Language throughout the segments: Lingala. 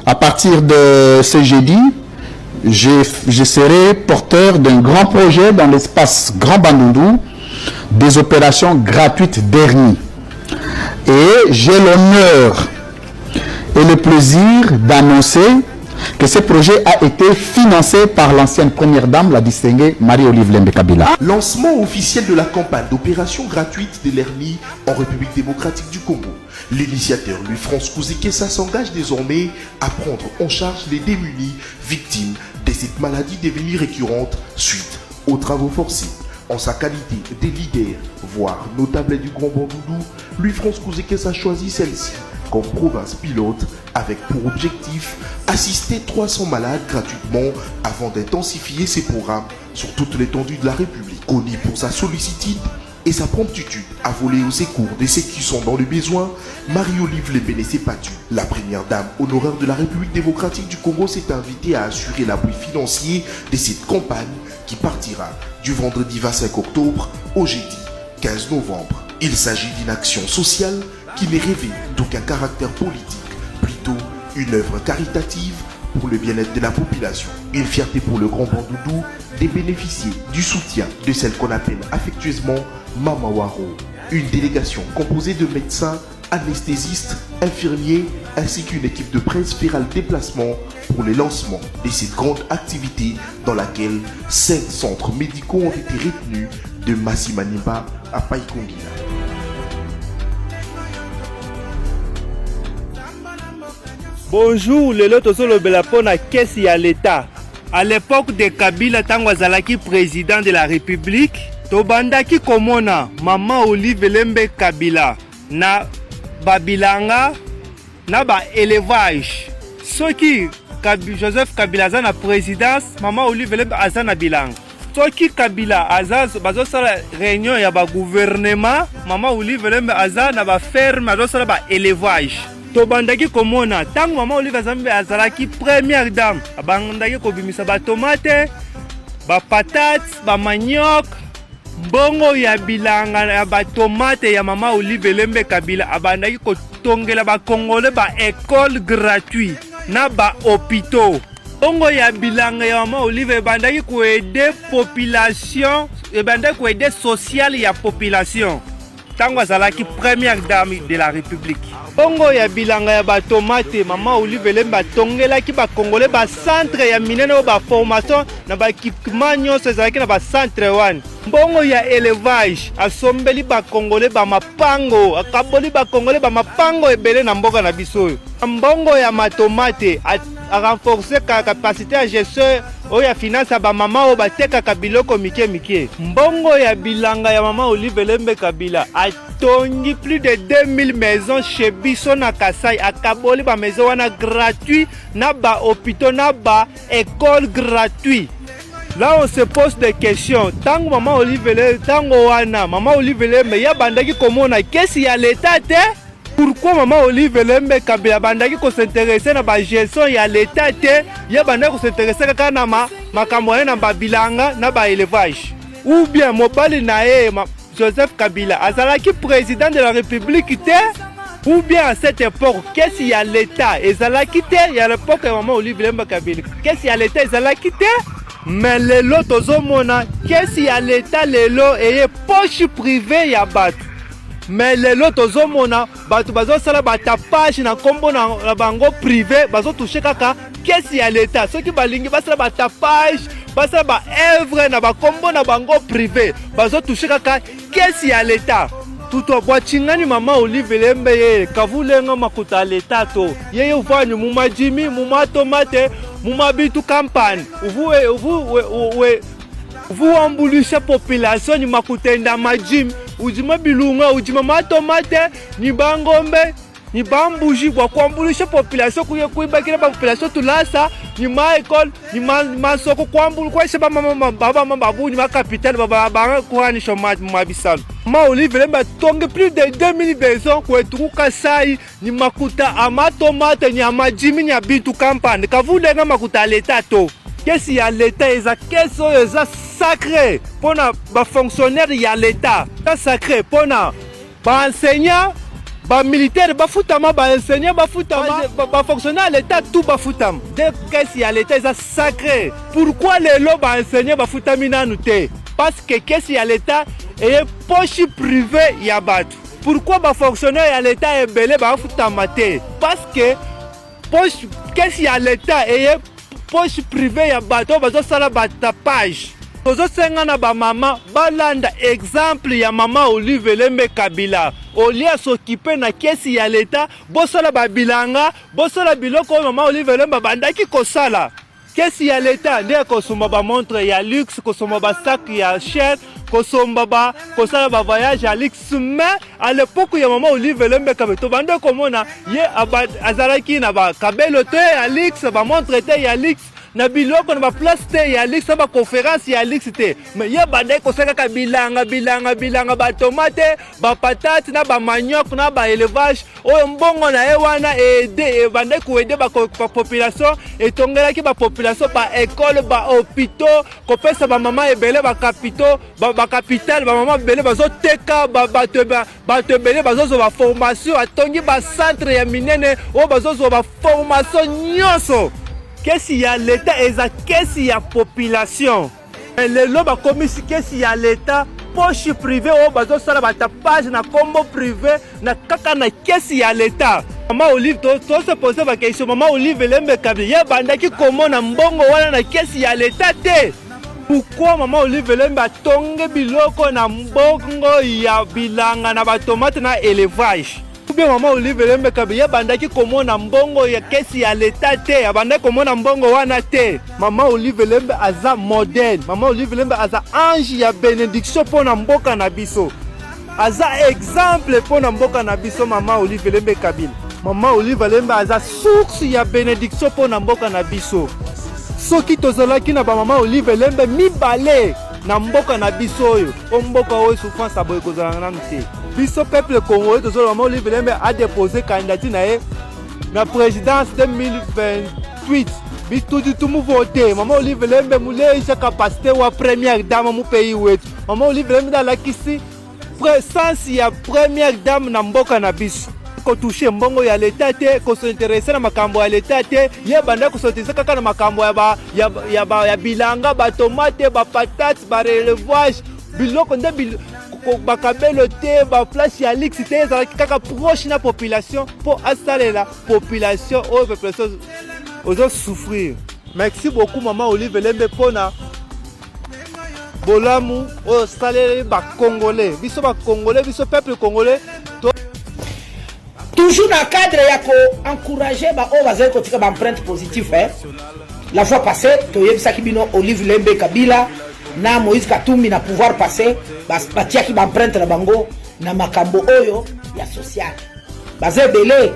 À partir de ce jeudi, je serai porteur d'un grand projet dans l'espace Grand Bandundu, des opérations gratuites d'hernie. Et j'ai l'honneur et le plaisir d'annoncer que ce projet a été financé par l'ancienne première dame, la distinguée Marie-Olive Lembe Kabila. Lancement officiel de la campagne d'opération gratuite de l'hernie en République démocratique du Congo. L'initiateur Louis-France Kouzikessa s'engage désormais à prendre en charge les démunis victimes de cette maladie devenue récurrente suite aux travaux forcés. En sa qualité de leader, voire notable du Grand Bandundu, Louis-France Kouzikessa a choisi celle-ci comme province pilote avec pour objectif assister 300 malades gratuitement avant d'intensifier ses programmes sur toute l'étendue de la République. Connu pour sa sollicitude et sa promptitude à voler au secours de ceux qui sont dans le besoin, Marie-Olive Lembe Sepatu, la première dame honoraire de la République démocratique du Congo, s'est invitée à assurer l'appui financier de cette campagne qui partira du vendredi 25 octobre au jeudi 15 novembre. Il s'agit d'une action sociale qui n'est rêvée d'aucun caractère politique, plutôt une œuvre caritative pour le bien-être de la population. Une fierté pour le Grand Bandundu de bénéficier du soutien de celle qu'on appelle affectueusement Mama Waro. Une délégation composée de médecins, anesthésistes, infirmiers ainsi qu'une équipe de presse fera le déplacement pour le lancement de cette grande activité dans laquelle 5 centres médicaux ont été retenus de Massimanimba à Paikongila. Bonjour, lelo tozolobela pona kesi ya l'État. À l'époque de Kabila tango azalaki président de la République, tobandaki komona Maman Olive Lembe Kabila na babilanga na ba élevage. Soki Joseph Kabila aza na présidence, Maman Olive Lembe aza na bilanga. Soki Kabila aza bazosala réunion ya ba gouvernement, Maman Olive Lembe aza na ba ferme bazosala ba élevage. Tobandaki komona tango Maman Olive Lembe azalaki première dame, abandaki kobimisa ba tomate, ba patate, ba manioc, mbongo ya bilanga ya ba tomate ya Maman Olive Lembe Kabila abandaki kotongela ba congolais ba école gratuit na ba hôpitaux. Mbongo ya bilanga ya Maman Olive ebandaki ko aider population, ebandaki ko aider social ya population. Tango azalaki première dame de la République. Bongo ya bilanga ya ba tomate Maman Olive Lembe atongelaki ba congolais ba centre ya minene ba formation na ba équipement nyonso ezalaki na ba centre wana. Mbongo ya élevage asombeli ba congolais ba mapango, akaboli ba congolais ba mapango ebele na mboka na biso. Mbongo ya matomate a renforcer la capacité à gestion oya finance ba mama o bateka kabiloko mike mike. Mbongo ya bilanga ya Maman Olive Lembe Kabila atongi plus de 2000 maisons chez biso na Kasai, akaboli ba maison wana gratuit na ba hôpitaux na ba école gratuit. Là on se pose des questions. Tango Maman Olive Lembe, tango wana Maman Olive Lembe ya bandaki komona kesi ya l'état te. Pourquoi Maman Olive Lembe Kabila bandaki ko s'intéresser na ba gestion ya l'état te, ya bandaki ko s'intéresser kaka na makambo na ba bilanga na ba élevage. Ou bien mobali na Joseph Kabila azalaki président de la République te, ou bien à cette époque qu'est-ce y a l'état ezalaki te, ya l'époque Maman Olive Lembe Kabila qu'est-ce y a l'état ezalaki te. Mais lelo tozomona qu'est-ce y a l'état lelo et poche privée ya bato. Mais lelo tozomona bato bazosala batapage na kombo na bango privé bazotouche kaka kesi ya l'État. Ceux qui balingi basala batapage basala ba œuvre na bakombo na bango privé bazotouche kaka kesi ya l'État. Tuto bwachingani Maman Olive Lembe ye kavulenga makuta l'État to yeye uvani muma jimi muma tomate muma bitu campagne vous emboulichez population ni makutenda majim ujima bilunga ujima matomate ni bangombe ni bambuji bwa kuambulisha population kuibakira population tulasa ni ma école ni masoko kuambulu kwa sheba mama baba mama babu ni ma capitale baba kuhani shoma mabisano. Maman Olive Lembe tonge plus de 2000 maisons kwetuka sai ni makuta amatomate ni amajimi ni abitu campagne kavulenga makuta l'État to. Qu'est-ce y a l'État eza keso eza sacré pona ba fonctionnaire ya l'État. Ça sacré pona ba enseignant ba militaire bafutama, ba enseignant bafutama, ba fonctionnaire à l'état tout bafutama. Dès que si à l'état c'est sacré. Pourquoi les lots ba enseignant bafutami nanu te? Parce que si à l'état et poche privée ya batu. Pourquoi ba fonctionnaire à l'état est belé bafutama te? Parce que poche si à l'état et poche privée ya batu bazo sala batapage. Tozo senga na ba mama balanda exemple ya mama Olive Lembe Kabila. Olia s'occuper na kesi ya l'état, bosala ba bilanga, bosala biloko mama Olive Lembe bandaki kosala. Kesi ya l'état nde kosomba ba montre ya luxe, kosomba ba sac ya cher, kosomba ba kosala ba voyage ya luxe. Mais à l'époque ya mama Olive Lembe Kabila to bande komona ye azalaki na ba kabelo te ya luxe, ba montre te ya luxe. Na biloko na ba place te ya lix ba conférence ya lix te mais ye bande ko seka ka bilanga ba tomate ba patate na ba manioc na ba élevage o mbongo na e wana aider bande ko aider ba population et tongela ki ba population ba école ba hôpitaux ko pesa ba maman ebele ba capitaux ba capital ba maman ebele ba zo teka ba te bele ba zo ba formation atongi ba centre ya minene o ba zo ba formation nyoso. Qu'est-ce qu'il y a l'État et qu'est-ce qu'il y a population? Les lobes commis qu'est-ce qu'il y a l'État? Poche privée, oh, bazo sala batapage na combo privé, na kaka na qu'est-ce qu'il y a l'État? Maman Olive, toi se poser ma question. Maman Olive Lembe Kabila, banda ki comment na mbongo wana na qu'est-ce qu'il y a l'État te? Pourquoi maman Olive Lembe tonge biloko na mbongo ya bilanga na batomate na élevage? Bien maman Olive Lembe Kabila bandaki komona mbongo ya kesi ya l'état te bandaki komona mbongo wana te. Maman Olive Lembe aza modèle, maman Olive Lembe aza ange ya bénédiction pona mboka na biso, aza exemple pona mboka na biso. Maman Olive Lembe Kabila, maman Olive Lembe aza source ya bénédiction pona mboka na biso. Soki tozalaki na ba maman Olive Lembe mibale na mboka na biso oyo, o mboka oyo souffrance aboye kozala nanu te. Biso peuple congolais tozolo maman Olive Lembe a déposé candidature na ye na présidence 2028. Biso tout mu voté maman Olive Lembe muleisha capacité wa première dame mu pays wetu. Maman Olive Lembe dalakisi présence ya première dame na mboka na biso. Ko toucher mbongo ya l'état te, ko s'intéresser na makambo ya l'état te, ye banda ko s'intéresser kaka na makambo ya bilanga, ba tomate, ba patate, ba élevage, biloko nde bakabelo te ba place ya lix te ezalaki kaka proche na population pour installer la population aux populations aux souffrir. Merci beaucoup maman Olive Lembe pona bolamu au salé ba congolais biso peuple congolais toujours dans le cadre ya ko encourager ba o bazali kotika ba empreinte positive la fois passée toyebisaki bino Olive Lembe Kabila na Moïse Katumbi na pouvoir passer batiaki ba empreinte na bango na makambo oyo ya social bazebele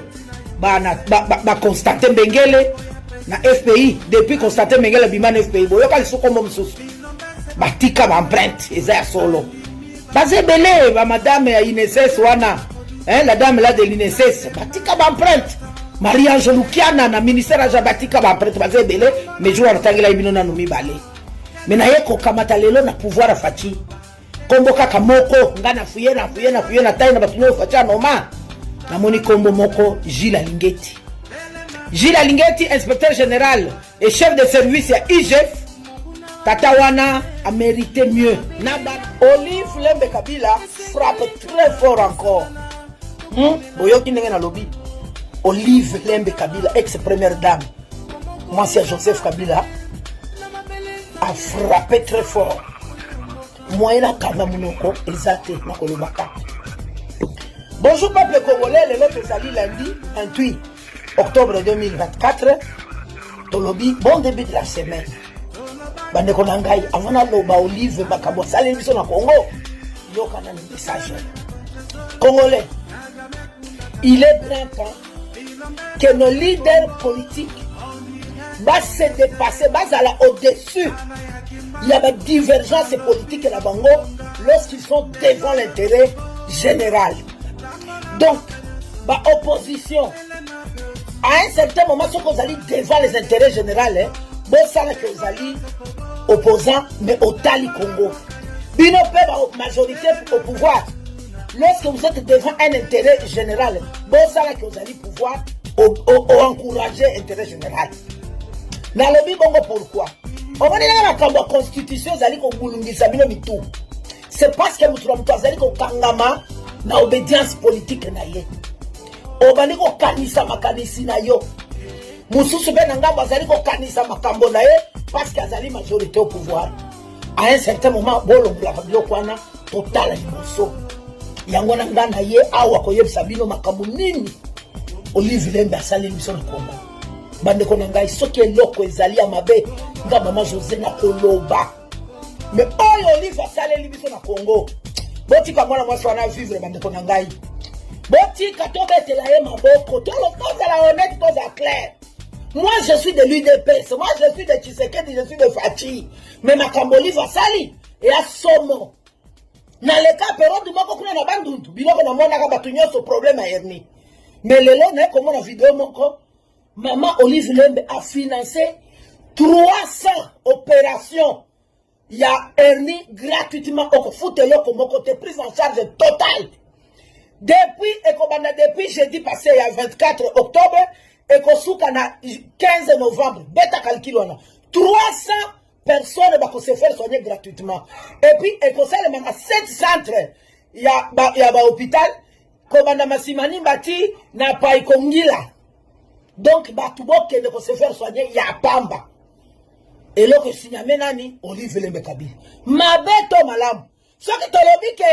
ba Constantin Bengele na FPI depuis Constantin Bengele bimana FPI boyoka lisuko mo msusu batika ba empreinte eza ya solo bazebele ba madame ya INSS wana la dame là de l'INSS batika ba empreinte Marie-Ange Lukiana na ministère ya batika ba empreinte bazebele mais jour atangela ibino na numi bale mena yeko kamata lelo na pouvoir afati kombo kaka moko ngana fuye na tayi na batunyo facha noma na moni kombo moko Gilles Alingeti inspecteur général et chef de service ya IGF Tatawana a mérité mieux. Olive Lembe Kabila frappe très fort encore. Boyoki ndenge na lobby. Olive Lembe Kabila ex-première dame Monsieur Joseph Kabila a frappé très fort. Moyena kanga munoko ezate na kolobaka. Bonjour peuple congolais, le lot ezali lundi 28 octobre 2024. Tolobi bon début de la semaine. Bande konangai avana loba Olive bakabo sali biso na Congo. Yoka na message. Congolais, il est grand temps que nos leaders politiques va se dépasser, va aller au-dessus. Il y a des divergences politiques à Bango lorsqu'ils sont devant l'intérêt général. Donc, la opposition, à un certain moment, si vous allez devant les intérêts généraux, vous savez que vous allez opposants, mais au Tali Congo. Bino peut la majorité au pouvoir. lorsque vous êtes devant un intérêt général, bon ça là que vous allez pouvoir encourager l'intérêt général. Dans le but, pourquoi? On va dire que la constitution, c'est parce que vous avez kangama na obédience politique na ye. On va dire que kanisa makanisi na yo. Mususu ben ngambo azali ko kanisa makambo na ye parce que azali majorité au pouvoir. À un certain moment, bolongo la fabio kwana total liboso. Yango na ngana ye awa ko yebisa bino makambo nini. Olive Lembe asali liboso na Congo. Bande ko ngai soki eloko ezali ya mabe nga mama José na koloba. Mais oyo Olive asali liboso na Congo. Botika mwana mwasi wana vivre bande ko ngai. Botika to betela ye maboko. To lo toza la honnête toza clair. Moi je suis de l'UDPS, moi je suis de Tshisekedi, je suis de Fachi. Mais ma Kamboli va sali et à somo. Na le cas pero du moko kuna na banduntu. Biloko na mona ka batunyo so problème à hernie. Mais le long na comme na vidéo moko maman Olive Lembe a financé 300 opérations. Il y a hernie gratuitement au foutelo comme côté prise en charge totale. Depuis jeudi passé, il y a 24 octobre, et qu'on a 15 novembre, bêta calcul, 300 personnes vont se faire soigner gratuitement. Et puis, et qu'on a 7 centres, il y a un hôpital, comme on a Massimani Bati, n'a pas Kongila. Donc, Batoubo qui ne se faire soigner, il y a Pamba. Et là, que si y a Menani, Olive Lembe Kabila. Ma bête, malam. Ce qui te le dit que,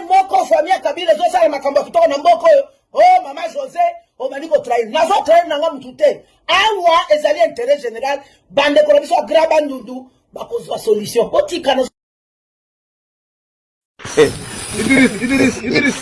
moko famille Kabila zo sala makambo kitoko na mboko oh mama José o maniko train nazo train nanga mutute awa ezali intérêt général bande ko biso graba ndundu bakozwa solution otika na Idriss Idriss